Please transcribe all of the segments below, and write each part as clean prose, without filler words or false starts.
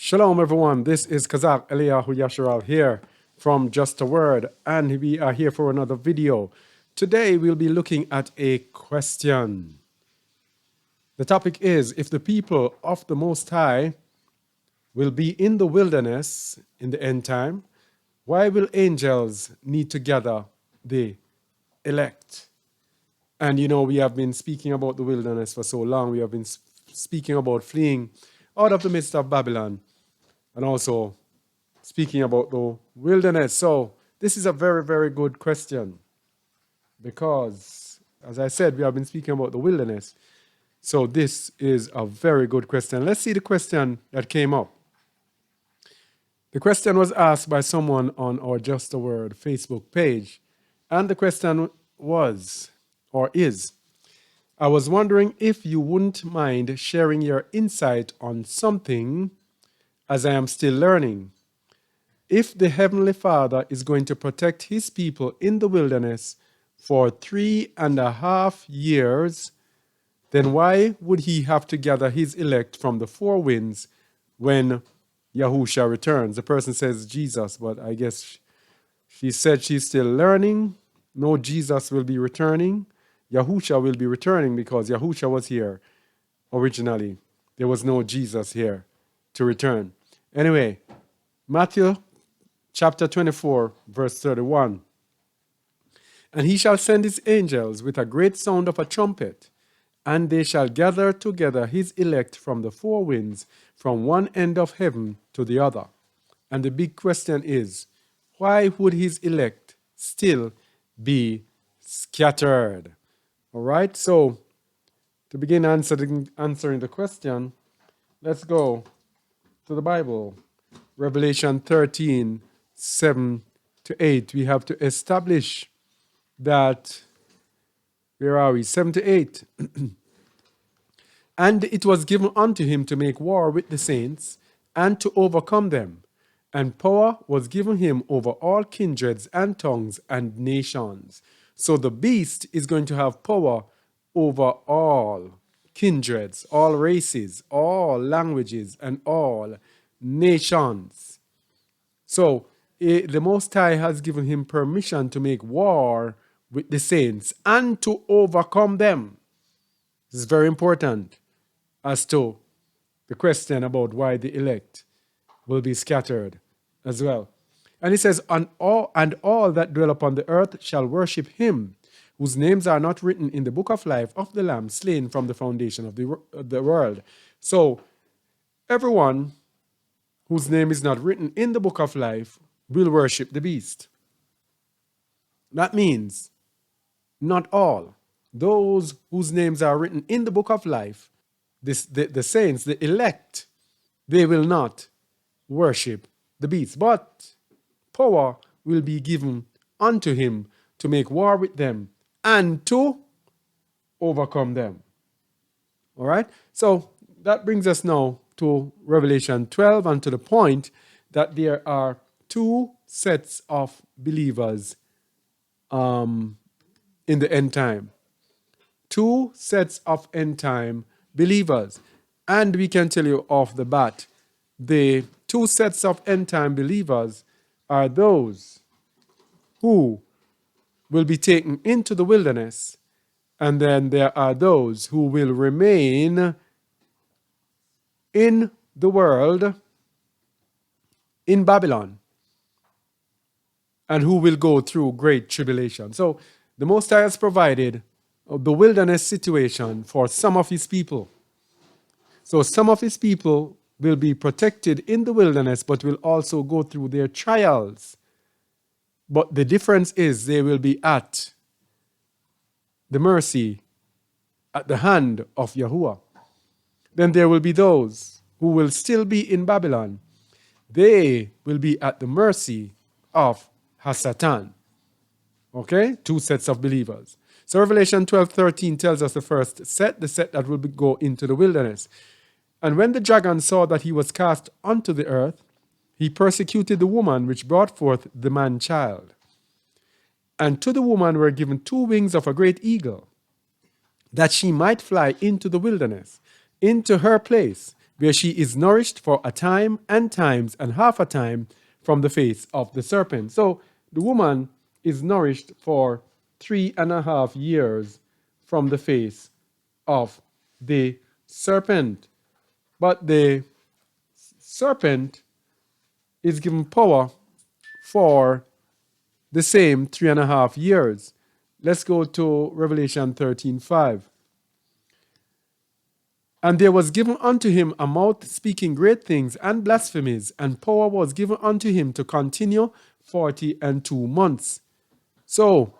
Shalom, everyone. This is Kazak Eliyahu Yasharal here from Just a Word, and we are here for another video. Today, we'll be looking at a question. The topic is, if the people of the Most High will be in the wilderness in the end time, why will angels need to gather the elect? And you know, we have been speaking about the wilderness for so long. We have been speaking about fleeing out of the midst of Babylon, and also speaking about the wilderness. So this is a very, very good question because, as I said, we have been speaking about the wilderness. So this is a very good question. Let's see the question that came up. The question was asked by someone on our Just a Word Facebook page. And the question was, or is, I was wondering if you wouldn't mind sharing your insight on something as I am still learning. If the Heavenly Father is going to protect his people in the wilderness for 3.5 years, then why would he have to gather his elect from the four winds when Yahusha returns? The person says Jesus, but I guess she said she's still learning. No, Jesus will be returning. Yahusha will be returning because Yahusha was here originally. There was no Jesus here to return. Anyway, Matthew chapter 24, verse 31. And he shall send his angels with a great sound of a trumpet, and they shall gather together his elect from the four winds, from one end of heaven to the other. And the big question is, why would his elect still be scattered? All right, so to begin answering the question, let's go to the Bible. Revelation 13, 7 to 8. We have to establish that, where are we? 7 to 8. And it was given unto him to make war with the saints and to overcome them. And power was given him over all kindreds and tongues and nations. So the beast is going to have power over all kindreds, all races, all languages, and all nations. So the Most High has given him permission to make war with the saints and to overcome them. This is very important as to the question about why the elect will be scattered as well. And he says, and all that dwell upon the earth shall worship him, whose names are not written in the book of life of the Lamb slain from the foundation of the world. So everyone whose name is not written in the book of life will worship the beast. That means not all. Those whose names are written in the book of life, the saints, the elect, they will not worship the beast. But power will be given unto him to make war with them and to overcome them. All right? So that brings us now to Revelation 12 and to the point that there are two sets of believers in the end time. Two sets of end time believers. And we can tell you off the bat, the two sets of end time believers are those who will be taken into the wilderness, and then there are those who will remain in the world, in Babylon, and who will go through great tribulation. So the Most High has provided the wilderness situation for some of his people. So some of his people will be protected in the wilderness, but will also go through their trials. But the difference is they will be at the mercy, at the hand of Yahuwah. Then there will be those who will still be in Babylon. They will be at the mercy of Hasatan. Okay? Two sets of believers. So Revelation 12:13 tells us the first set, the set that will go into the wilderness. And when the dragon saw that he was cast unto the earth, he persecuted the woman which brought forth the man-child. And to the woman were given 2 wings of a great eagle, that she might fly into the wilderness, into her place, where she is nourished for a time and times and half a time from the face of the serpent. So the woman is nourished for 3.5 years from the face of the serpent. But the serpent is given power for the same 3.5 years. Let's go to Revelation 13:5. And there was given unto him a mouth speaking great things and blasphemies, and power was given unto him to continue 40 and 2 months. So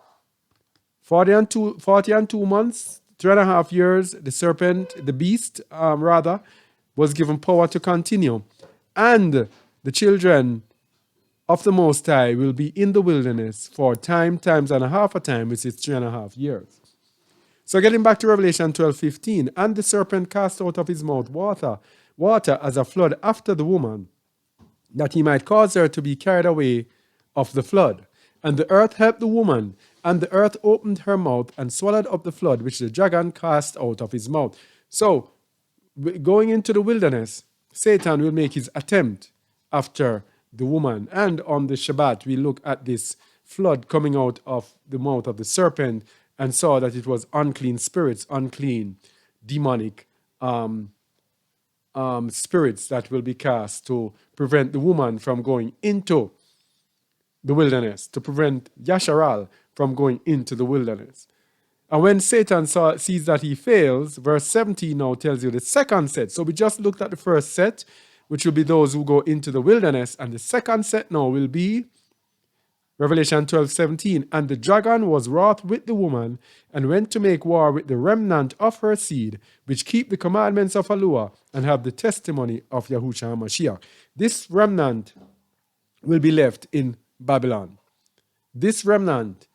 40 and 2 months, 3.5 years, the serpent, the beast, was given power to continue. And the children of the Most High will be in the wilderness for times and a half a time, which is 3.5 years. So getting back to Revelation 12:15, and the serpent cast out of his mouth water as a flood after the woman, that he might cause her to be carried away of the flood. And the earth helped the woman, and the earth opened her mouth and swallowed up the flood which the dragon cast out of his mouth. So, going into the wilderness, Satan will make his attempt after the woman. And on the Shabbat, we look at this flood coming out of the mouth of the serpent and saw that it was unclean spirits, unclean, demonic spirits that will be cast to prevent the woman from going into the wilderness, to prevent Yasharal from going into the wilderness. And when Satan sees that he fails, verse 17 now tells you the second set. So we just looked at the first set, which will be those who go into the wilderness. And the second set now will be Revelation 12:17. And the dragon was wroth with the woman and went to make war with the remnant of her seed, which keep the commandments of Allah and have the testimony of Yahushua HaMashiach. This remnant will be left in Babylon. This remnant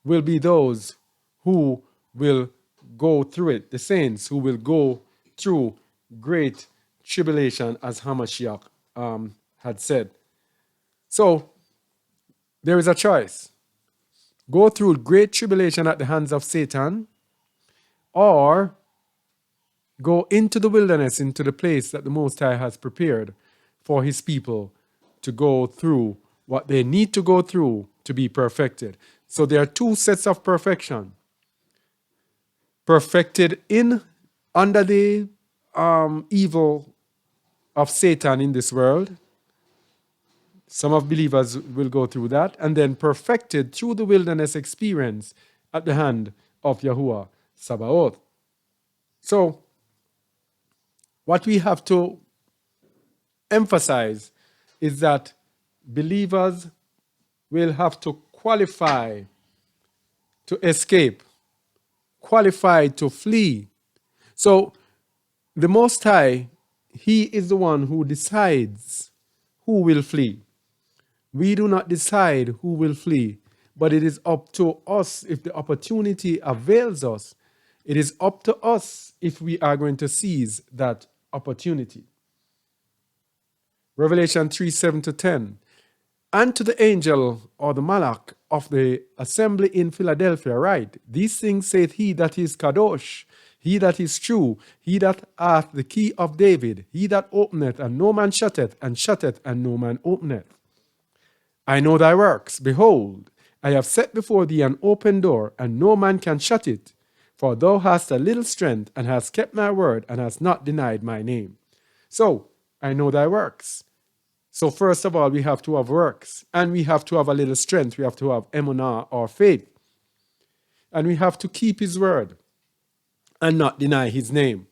will be those who will go through it, the saints who will go through great tribulation, as Hamashiach had said. So there is a choice. Go through great tribulation at the hands of Satan, or go into the wilderness, into the place that the Most High has prepared for his people to go through what they need to go through to be perfected. So there are two sets of perfection. Perfected under the evil of Satan in this world. Some of believers will go through that, and then perfected through the wilderness experience at the hand of Yahuwah Sabaoth. So, what we have to emphasize is that believers will have to qualify to escape, qualify to flee. So, the Most High, he is the one who decides who will flee. We do not decide who will flee, but it is up to us if the opportunity avails us. It is up to us if we are going to seize that opportunity. Revelation 3:7-10. And to the angel or the Malach of the assembly in Philadelphia write, these things saith he that is Kadosh, he that is true, he that hath the key of David, he that openeth and no man shutteth, and shutteth and no man openeth. I know thy works. Behold, I have set before thee an open door, and no man can shut it. For thou hast a little strength, and hast kept my word, and hast not denied my name. So, I know thy works. So first of all, we have to have works, and we have to have a little strength. We have to have emunah, or faith. And we have to keep his word and not deny his name.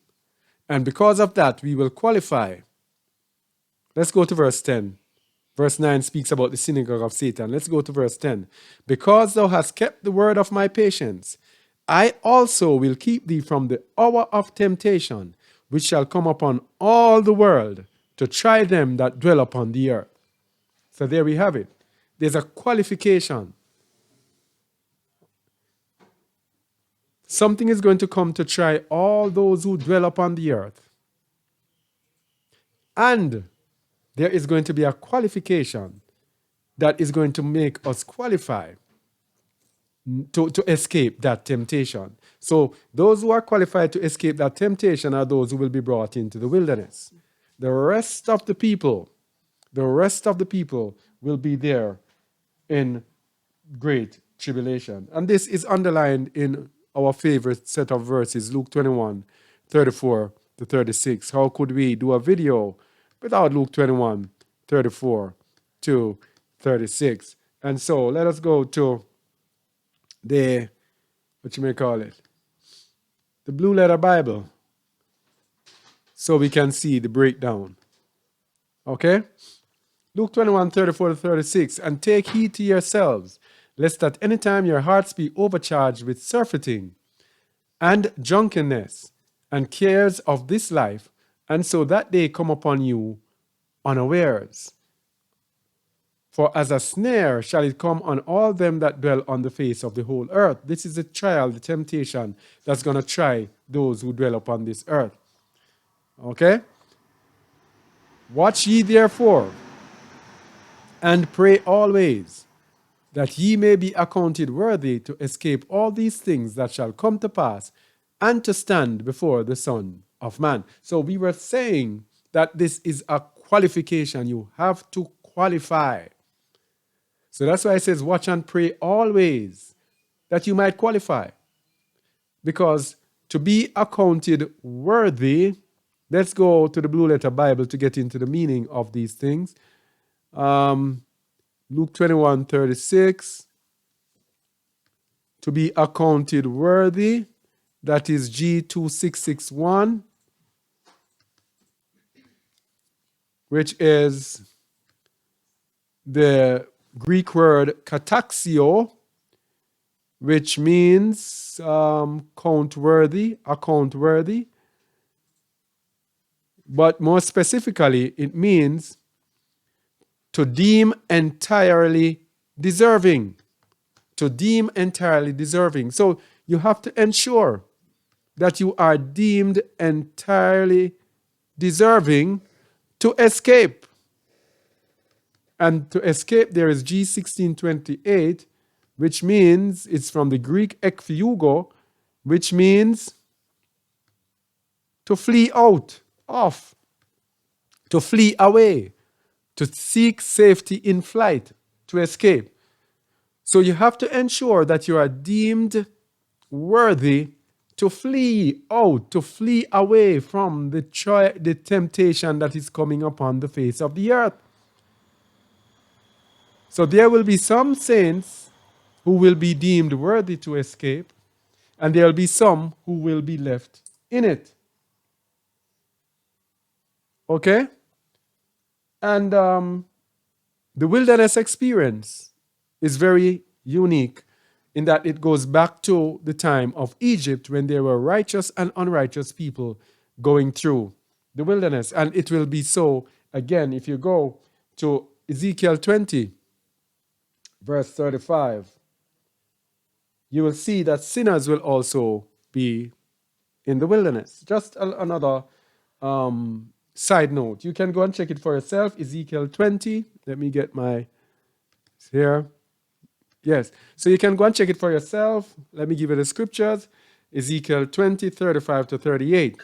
And because of that, we will qualify. Let's go to verse 10. Verse 9 speaks about the synagogue of Satan. Let's go to verse 10. Because thou hast kept the word of my patience, I also will keep thee from the hour of temptation, which shall come upon all the world, to try them that dwell upon the earth. So there we have it. There's a qualification. Something is going to come to try all those who dwell upon the earth. And there is going to be a qualification that is going to make us qualify to escape that temptation. So those who are qualified to escape that temptation are those who will be brought into the wilderness. The rest of the people, will be there in great tribulation. And this is underlined in our favorite set of verses, Luke 21:34-36. How could we do a video without Luke 21:34-36? And so let us go to the, what you may call it, the Blue Letter Bible, so we can see the breakdown. Okay? Luke 21:34-36. And take heed to yourselves, lest at any time your hearts be overcharged with surfeiting and drunkenness and cares of this life, and so that day come upon you unawares. For as a snare shall it come on all them that dwell on the face of the whole earth. This is the trial, the temptation that's going to try those who dwell upon this earth. Okay? Watch ye therefore, and pray always, that ye may be accounted worthy to escape all these things that shall come to pass, and to stand before the Son of Man. So we were saying that this is a qualification. You have to qualify. So that's why it says, watch and pray always, that you might qualify. Because to be accounted worthy, let's go to the Blue Letter Bible to get into the meaning of these things. Luke 21:36. To be accounted worthy, that is G2661, which is the Greek word kataxio, which means account worthy. But more specifically, it means to deem entirely deserving. To deem entirely deserving. So you have to ensure that you are deemed entirely deserving to escape. And to escape, there is G1628, which means, it's from the Greek ekpheugo, which means to flee out of, to flee away, to seek safety in flight, to escape. So you have to ensure that you are deemed worthy to flee out, to flee away from the temptation that is coming upon the face of the earth. So there will be some saints who will be deemed worthy to escape, and there will be some who will be left in it. Okay? And the wilderness experience is very unique in that it goes back to the time of Egypt when there were righteous and unrighteous people going through the wilderness. And it will be so again if you go to Ezekiel 20, verse 35. You will see that sinners will also be in the wilderness. Just another side note. You can go and check it for yourself. Ezekiel 20. Let me get my here. Yes. So you can go and check it for yourself. Let me give you the scriptures. Ezekiel 20, 35-38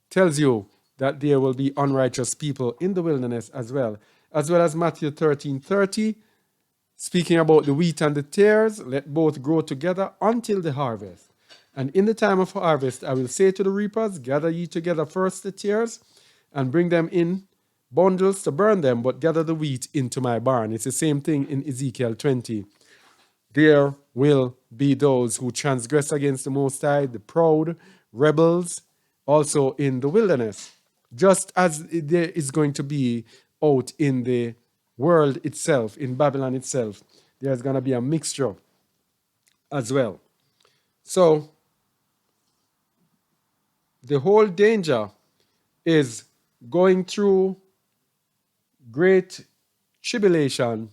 tells you that there will be unrighteous people in the wilderness as well as Matthew 13:30, speaking about the wheat and the tares. Let both grow together until the harvest. And in the time of harvest, I will say to the reapers, gather ye together first the tares, and bring them in bundles to burn them, but gather the wheat into my barn. It's the same thing in Ezekiel 20. There will be those who transgress against the Most High, the proud, rebels, also in the wilderness. Just as there is going to be out in the world itself, in Babylon itself, there's going to be a mixture as well. So, the whole danger is going through great tribulation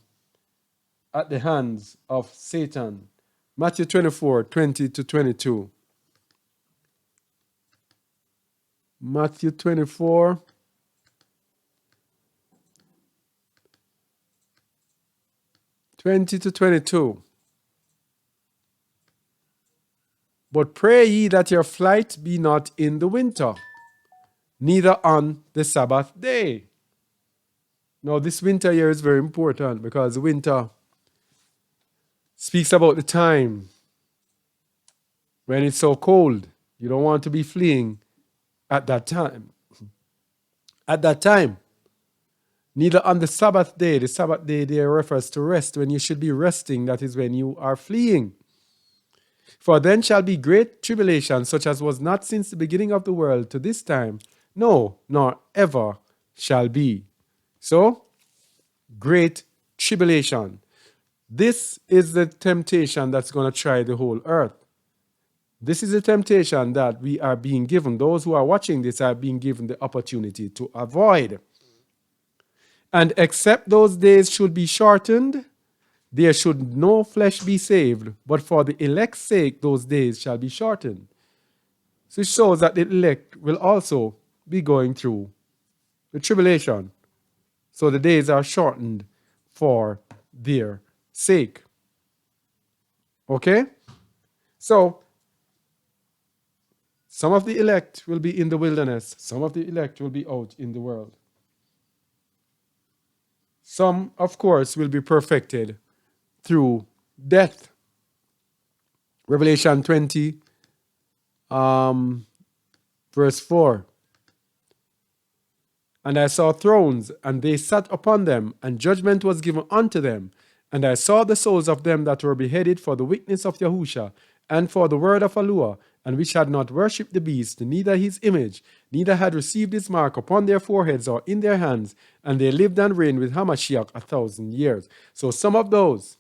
at the hands of Satan. Matthew 24, 20-22. Matthew 24, 20-22. But pray ye that your flight be not in the winter, neither on the Sabbath day. Now, this winter here is very important because winter speaks about the time when it's so cold. You don't want to be fleeing at that time. At that time, neither on the Sabbath day. The Sabbath day there refers to rest. When you should be resting, that is when you are fleeing. For then shall be great tribulation, such as was not since the beginning of the world to this time, no, nor ever shall be. So, great tribulation. This is the temptation that's going to try the whole earth. This is a temptation that we are being given. Those who are watching this are being given the opportunity to avoid. And except those days should be shortened, there should no flesh be saved, but for the elect's sake those days shall be shortened. So it shows that the elect will also be going through the tribulation. So the days are shortened for their sake. Okay? So some of the elect will be in the wilderness. Some of the elect will be out in the world. Some, of course, will be perfected through death. Revelation 20, verse 4. And I saw thrones, and they sat upon them, and judgment was given unto them. And I saw the souls of them that were beheaded for the witness of Yahusha, and for the word of Aluah, and which had not worshipped the beast, neither his image, neither had received his mark upon their foreheads or in their hands, and they lived and reigned with Hamashiach 1,000 years. So some of those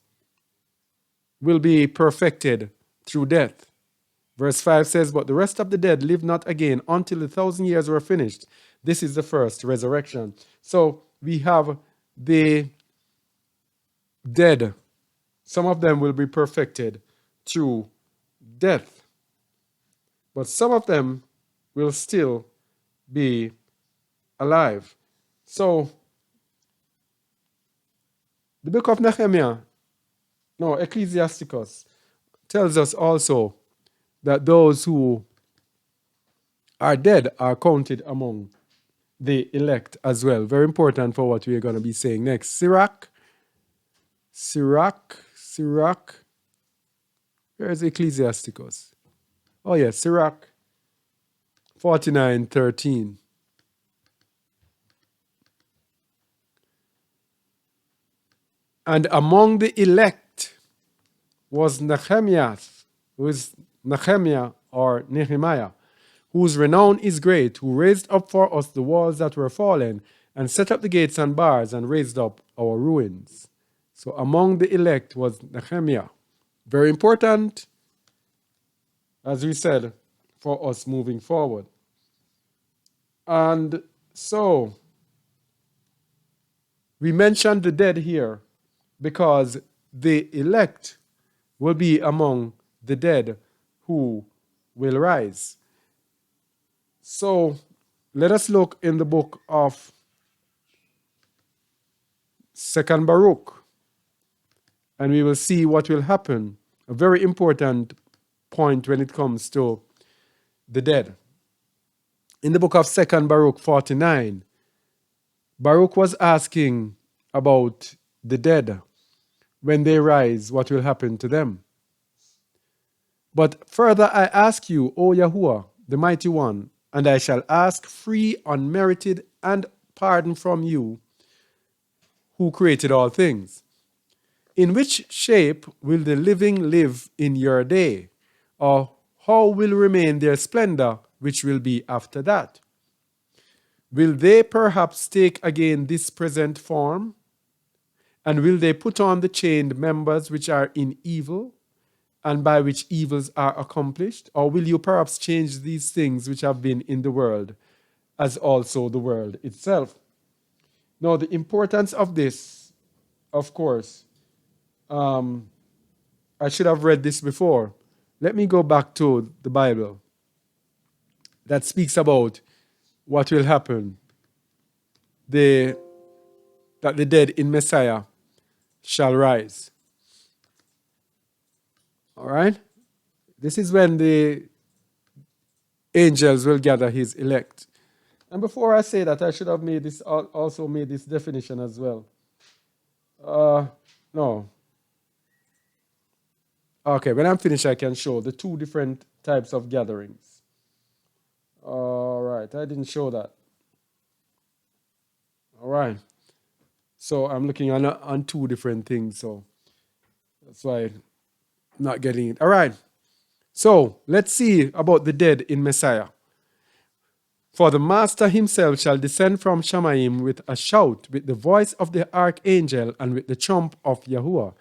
will be perfected through death. Verse 5 says, but the rest of the dead live not again until the 1,000 years were finished. This is the first resurrection. So we have the dead. Some of them will be perfected through death. But some of them will still be alive. So the book of Nehemiah, no, Ecclesiasticus, tells us also that those who are dead are counted among the elect as well. Very important for what we are going to be saying next. Sirach. Where is Ecclesiasticus? Oh yes, Sirach 49:13. And among the elect was Nehemiah, who is Nehemiah or Nehemiah, whose renown is great, who raised up for us the walls that were fallen, and set up the gates and bars, and raised up our ruins. So among the elect was Nehemiah. Very important, as we said, for us moving forward. And so we mentioned the dead here because the elect will be among the dead who will rise. So let us look in the book of 2nd Baruch, and we will see what will happen. A very important point when it comes to the dead. In the book of 2nd Baruch 49, Baruch was asking about the dead. When they rise, what will happen to them? But further I ask you, O Yahuwah, the mighty one, and I shall ask free, unmerited, and pardon from you, who created all things. In which shape will the living live in your day? Or how will remain their splendor, which will be after that? Will they perhaps take again this present form? And will they put on the chained members which are in evil, and by which evils are accomplished? Or will you perhaps change these things which have been in the world, as also the world itself? Now, the importance of this, of course, I should have read this before. Let me go back to the Bible that speaks about what will happen, that the dead in Messiah shall rise. All right? This is when the angels will gather his elect. And before I say that, I should have made this also made this definition as well. No. Okay, when I'm finished, I can show the two different types of gatherings. All right, I didn't show that. All right. So I'm looking on two different things. So that's why I'm not getting it. All right. So let's see about the dead in Messiah. For the Master himself shall descend from Shamayim with a shout, with the voice of the archangel, and with the trump of Yahuwah.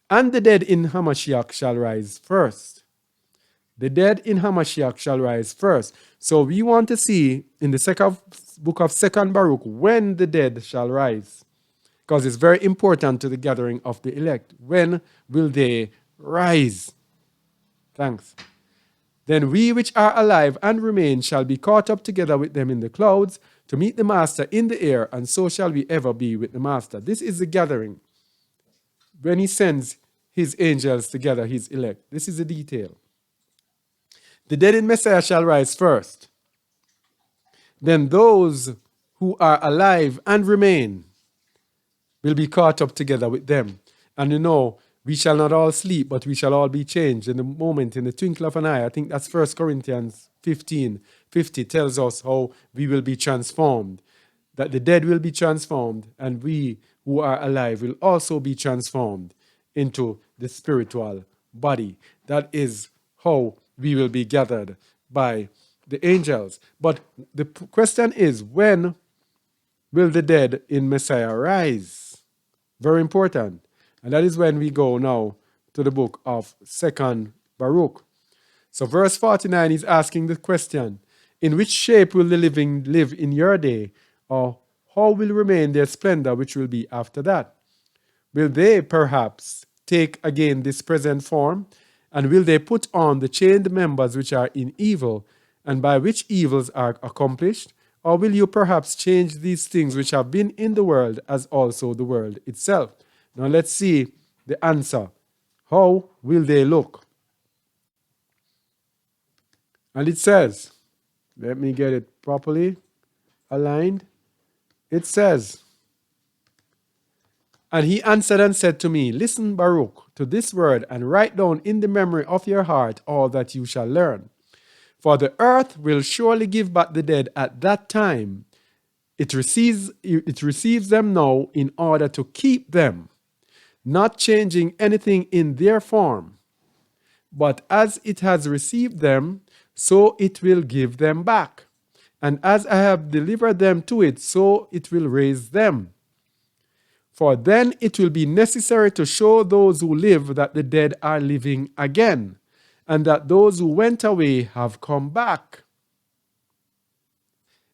And the dead in Hamashiach shall rise first. The dead in Hamashiach shall rise first. So we want to see in the second book of Second Baruch when the dead shall rise. Because it's very important to the gathering of the elect. When will they rise? Thanks. Then we which are alive and remain shall be caught up together with them in the clouds to meet the Master in the air, and so shall we ever be with the Master. This is the gathering. When he sends his angels together, his elect. This is the detail. The dead in Messiah shall rise first. Then those who are alive and remain will be caught up together with them. And you know, we shall not all sleep, but we shall all be changed in the moment, in the twinkle of an eye. I think that's 1 Corinthians 15:50 tells us how we will be transformed. That the dead will be transformed, and we who are alive will also be transformed into the spiritual body. That is how we will be gathered by the angels. But the question is, when will the dead in Messiah rise? Very important. And that is when we go now to the book of 2nd Baruch. So verse 49 is asking the question, in which shape will the living live in your day? Or how will remain their splendor which will be after that? Will they perhaps take again this present form? And will they put on the chained members which are in evil, and by which evils are accomplished? Or will you perhaps change these things which have been in the world as also the world itself? Now let's see the answer. How will they look? And it says, let me get it properly aligned. It says, and he answered and said to me, listen, Baruch, to this word, and write down in the memory of your heart all that you shall learn. For the earth will surely give back the dead at that time. It receives them now in order to keep them, not changing anything in their form. But as it has received them, so it will give them back. And as I have delivered them to it, so it will raise them. For then it will be necessary to show those who live that the dead are living again, and that those who went away have come back.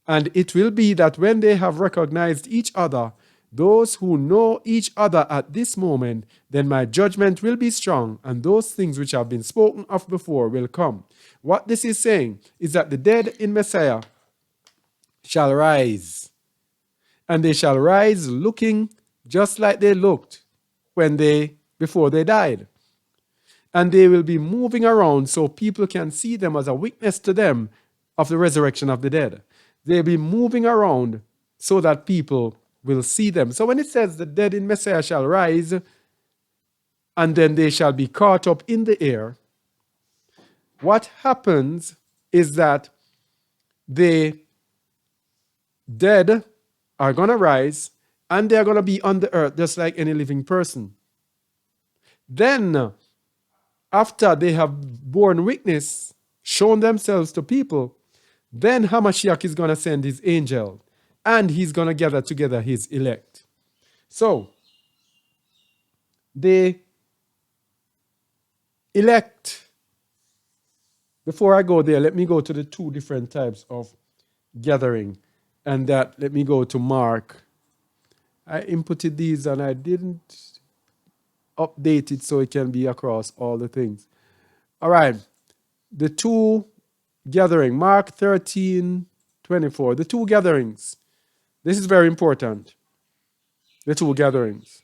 And it will be that when they have recognized each other, those who know each other at this moment, then my judgment will be strong, and those things which have been spoken of before will come. What this is saying is that the dead in Messiah shall rise, and they shall rise looking just like they looked before they died. And they will be moving around so people can see them as a witness to them of the resurrection of the dead. They'll be moving around so that people will see them. So when it says the dead in Messiah shall rise, and then they shall be caught up in the air, what happens is that the dead are going to rise, and they're going to be on the earth just like any living person. Then, after they have borne witness, shown themselves to people, then Hamashiach is going to send his angel, and he's going to gather together his elect. So, the elect, before I go there, let me go to the two different types of gathering. And that, let me go to Mark. I inputted these and I didn't update it so it can be across all the things. All right. The two gathering, Mark 13:24. The two gatherings. This is very important. The two gatherings.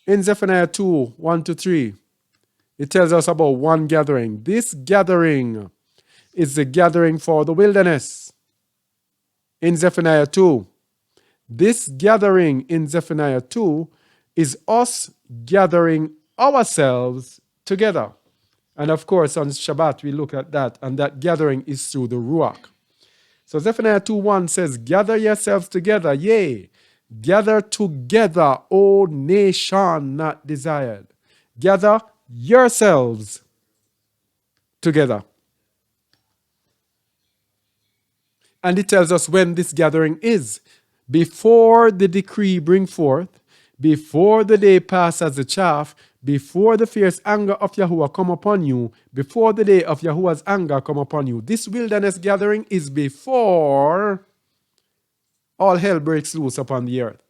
In Zephaniah 2:1-3, it tells us about one gathering. This gathering is the gathering for the wilderness. in Zephaniah 2. This gathering in Zephaniah 2 is us gathering ourselves together. And of course, on Shabbat, we look at that, and that gathering is through the Ruach. So Zephaniah 2:1 says, gather yourselves together, yea, gather together, O nation not desired. Gather yourselves together. And it tells us when this gathering is. Before the decree bring forth, before the day pass as the chaff, before the fierce anger of Yahuwah come upon you, before the day of Yahuwah's anger come upon you. This wilderness gathering is before all hell breaks loose upon the earth.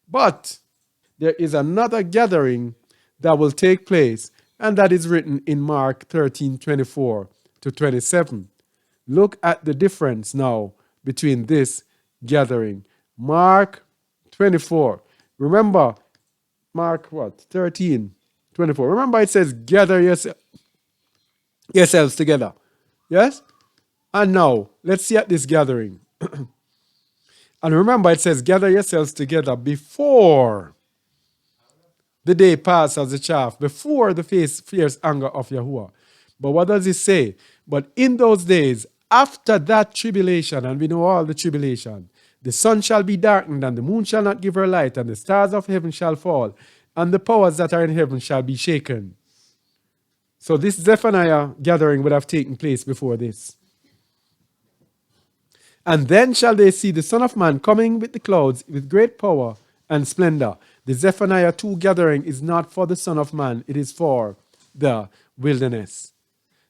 But there is another gathering that will take place, and that is written in Mark 13:24 to 27. Look at the difference now between this gathering. Mark 24. Remember, Mark what? 13:24. Remember it says, gather yourselves together. Yes? And now, let's see at this gathering. And remember it says, gather yourselves together before the day pass as a chaff, before the fierce anger of Yahuwah. But what does it say? But in those days, after that tribulation, and we know all the tribulation, the sun shall be darkened, and the moon shall not give her light, and the stars of heaven shall fall, and the powers that are in heaven shall be shaken. So this Zephaniah gathering would have taken place before this. And then shall they see the Son of Man coming with the clouds with great power and splendor. The Zephaniah 2 gathering is not for the Son of Man, it is for the wilderness.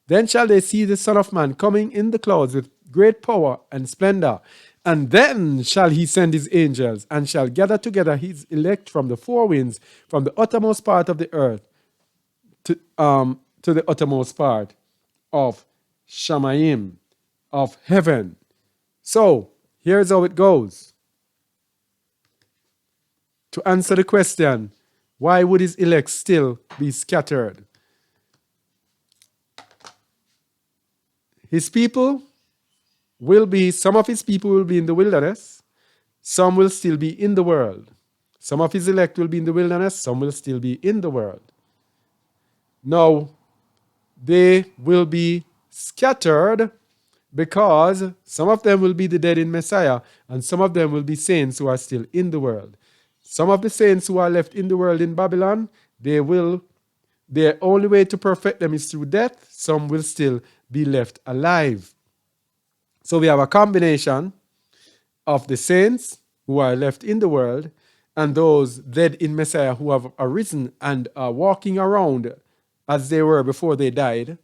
Then shall they see the Son of Man coming in the clouds with great power and splendor. And then shall he send his angels and shall gather together his elect from the four winds, from the uttermost part of the earth to the uttermost part of Shamayim, of heaven. So, here's how it goes. To answer the question, why would his elect still be scattered? His people will be, some of his people will be in the wilderness, some will still be in the world. Some of his elect will be in the wilderness, some will still be in the world. Now, they will be scattered because some of them will be the dead in Messiah, and some of them will be saints who are still in the world. Some of the saints who are left in the world in Babylon, their only way to perfect them is through death. Some will still be left alive. So we have a combination of the saints who are left in the world and those dead in Messiah who have arisen and are walking around as they were before they died.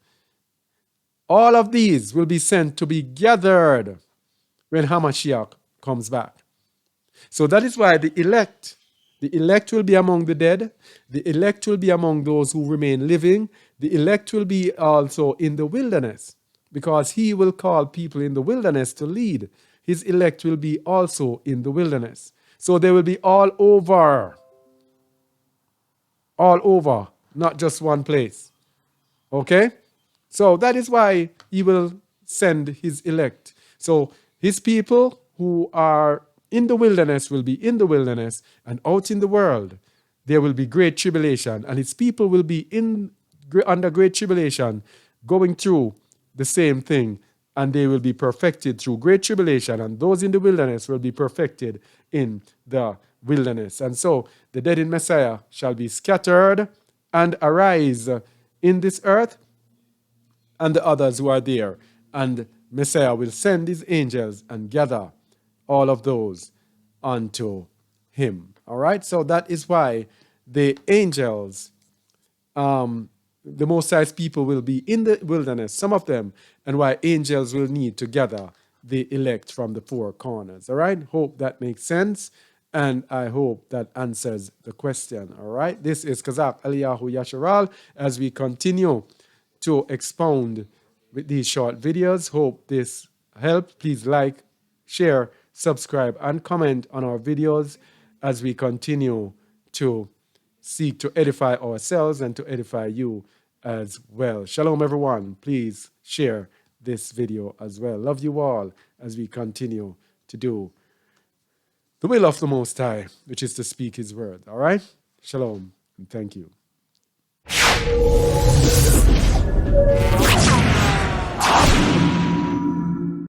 All of these will be sent to be gathered when Hamashiach comes back. So that is why the elect will be among the dead. The elect will be among those who remain living. The elect will be also in the wilderness because he will call people in the wilderness to lead. His elect will be also in the wilderness. So they will be all over, not just one place. Okay? So that is why he will send his elect. So his people who are in the wilderness will be in the wilderness, and out in the world there will be great tribulation, and his people will be under great tribulation, going through the same thing, and they will be perfected through great tribulation, and those in the wilderness will be perfected in the wilderness. And so the dead in Messiah shall be scattered and arise in this earth, and the others who are there. And Messiah will send his angels and gather all of those unto him. All right? So that is why the angels, the Most High's people will be in the wilderness, some of them, and why angels will need to gather the elect from the four corners. All right? Hope that makes sense. And I hope that answers the question. All right? This is Kazak Eliyahu Yasharal as we continue to expound with these short videos. Hope this helped. Please like, share, subscribe, and comment on our videos as we continue to seek to edify ourselves and to edify you as well. Shalom, everyone. Please share this video as well. Love you all as we continue to do the will of the Most High, which is to speak His word. All right? Shalom, and thank you.